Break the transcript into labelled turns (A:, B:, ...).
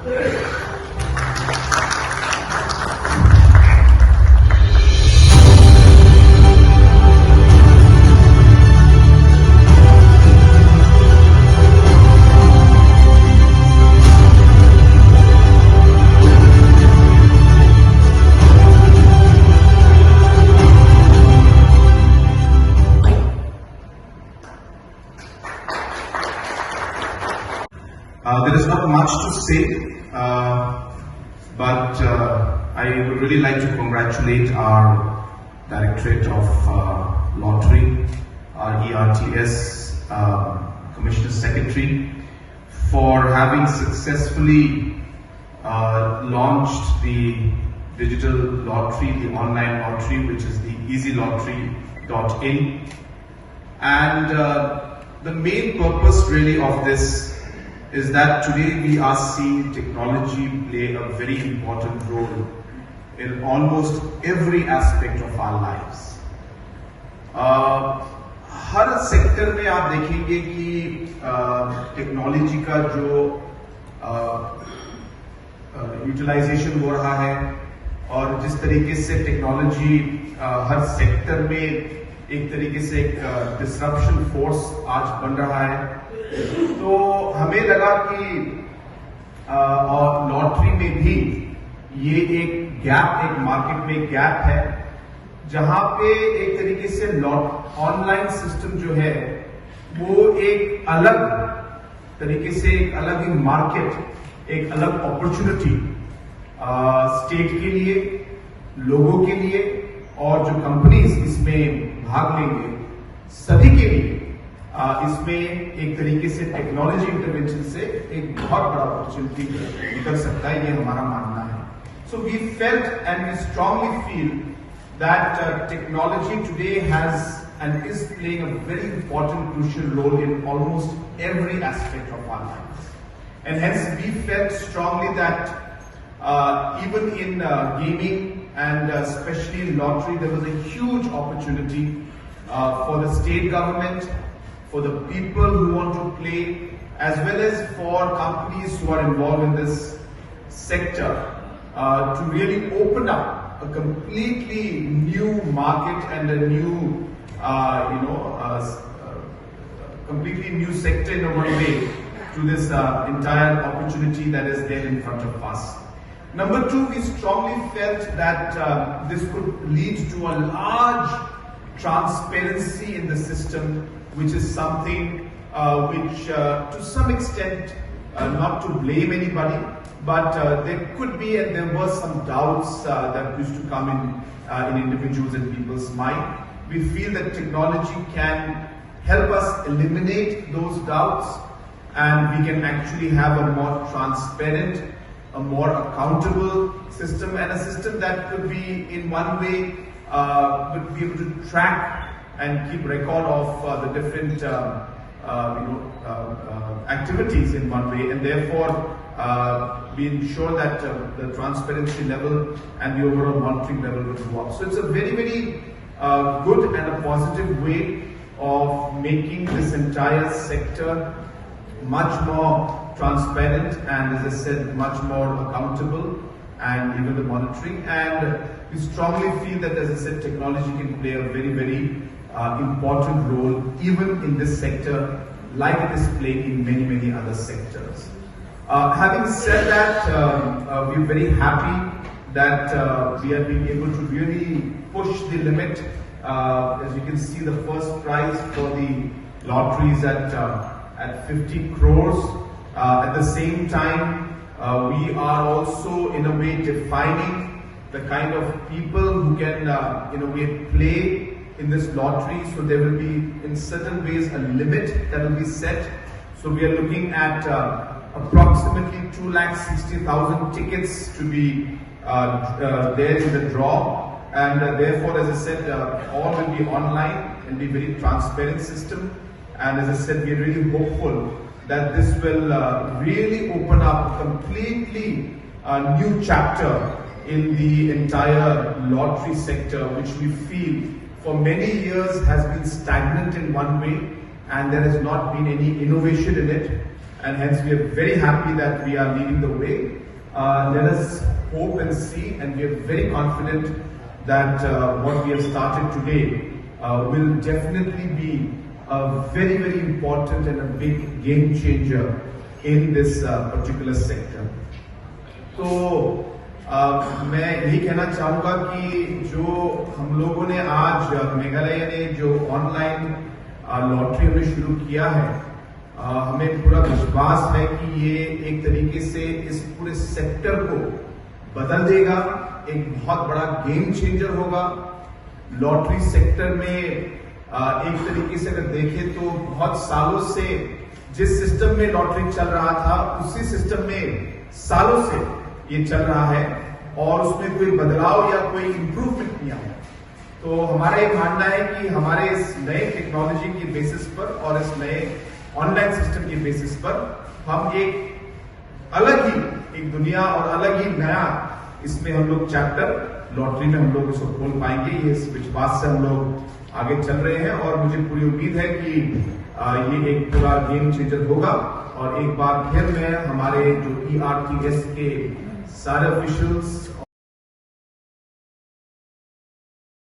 A: There is not much to say, but I would really like to congratulate our Directorate of Lottery, our ERTS Commissioner Secretary, for having successfully launched the digital lottery, the online lottery, which is the easylottery.in. And the main purpose really of this is that today we are seeing technology play a very important role in almost every aspect of our lives. Her sector में आप देखेंगे कि technology का जो utilisation हो रहा है और जिस तरीके से टेक्नोलॉजी हर सेक्टर में एक तरीके से एक डिसरप्शन फोर्स आज बन रहा है, तो हमें लगा कि और लॉटरी में भी ये एक गैप, एक मार्केट में गैप है जहां पे एक तरीके से ऑनलाइन सिस्टम जो है वो एक अलग तरीके से एक अलग ही मार्केट, एक अलग अपॉर्चुनिटी स्टेट के लिए, लोगों के लिए और जो कंपनीज इसमें भाग लेंगे सभी के लिए इसमें एक तरीके से टेक्नोलॉजी इंटरवेंशन से एक बहुत बड़ा अपॉर्चुनिटी निकल सकता है, ये हमारा मानना है. So we felt and we strongly feel that technology today has and is playing a very important crucial role in almost every aspect of our lives. And hence we felt strongly that even in gaming and especially in lottery, there was a huge opportunity for the state government, for the people who want to play, as well as for companies who are involved in this sector to really open up a completely new market and a new completely new sector in a way to this entire opportunity that is there in front of us. Number two, we strongly felt that this could lead to a large transparency in the system, which is something which to some extent, not to blame anybody, but there could be and there were some doubts that used to come in individuals and people's mind. We feel that technology can help us eliminate those doubts and we can actually have a more transparent, a more accountable system, and a system that could be in one way would be able to track and keep record of the different activities in one way, and therefore we ensure that the transparency level and the overall monitoring level will go up. So it's a very, very good and a positive way of making this entire sector much more transparent and, as I said, much more accountable, and even the monitoring. And we strongly feel that, as I said, technology can play a very, very important role even in this sector, like it is playing in many, many other sectors. Having said that, we're very happy that we have been able to really push the limit. As you can see, the first prize for the lottery is at 50 crores. At the same time, we are also in a way defining the kind of people who can in a way play in this lottery. So there will be in certain ways a limit that will be set. So we are looking at approximately 260,000 tickets to be there in the draw. And therefore, as I said, all will be online and be very transparent system. And as I said, we are really hopeful that this will really open up a completely new chapter in the entire lottery sector, which we feel for many years has been stagnant in one way, and there has not been any innovation in it. and hence we are very happy that we are leading the way. Let us hope and see, and we are very confident that what we have started today will definitely be a very, very important and a big game changer in this particular sector. तो मैं यही कहना चाहूंगा कि जो हम लोगों ने आज मेघालय ने जो ऑनलाइन लॉटरी हमें शुरू किया है, हमें पूरा विश्वास है कि ये एक तरीके से इस पूरे सेक्टर को बदल देगा, एक बहुत बड़ा गेम चेंजर होगा। लॉटरी सेक्टर में एक तरीके से अगर देखें तो बहुत सालों से जिस सिस्टम में लॉटरी चल रहा था, उसी सिस्टम में सालों से ये चल रहा है और उसमें कोई बदलाव या कोई इंप्रूवमेंट नहीं आया। तो हमारा ये मानना है कि हमारे इस नए टेक्नोलॉजी की बेसिस पर और इस नए ऑनलाइन सिस्टम की बेसिस पर हम एक अलग ही एक दुनिया और अलग ही नया इसमें हम लोग चैप्टर लॉटरी में हम लोग इसको खोल पाएंगे। ये इस विश्वास से हम लोग आगे चल रहे हैं और मुझे पूरी उम्मीद है कि ये एक पूरा गेम चेंजर होगा। और एक बार फिर मैं हमारे जो ERTS के सारे ऑफिशियल्स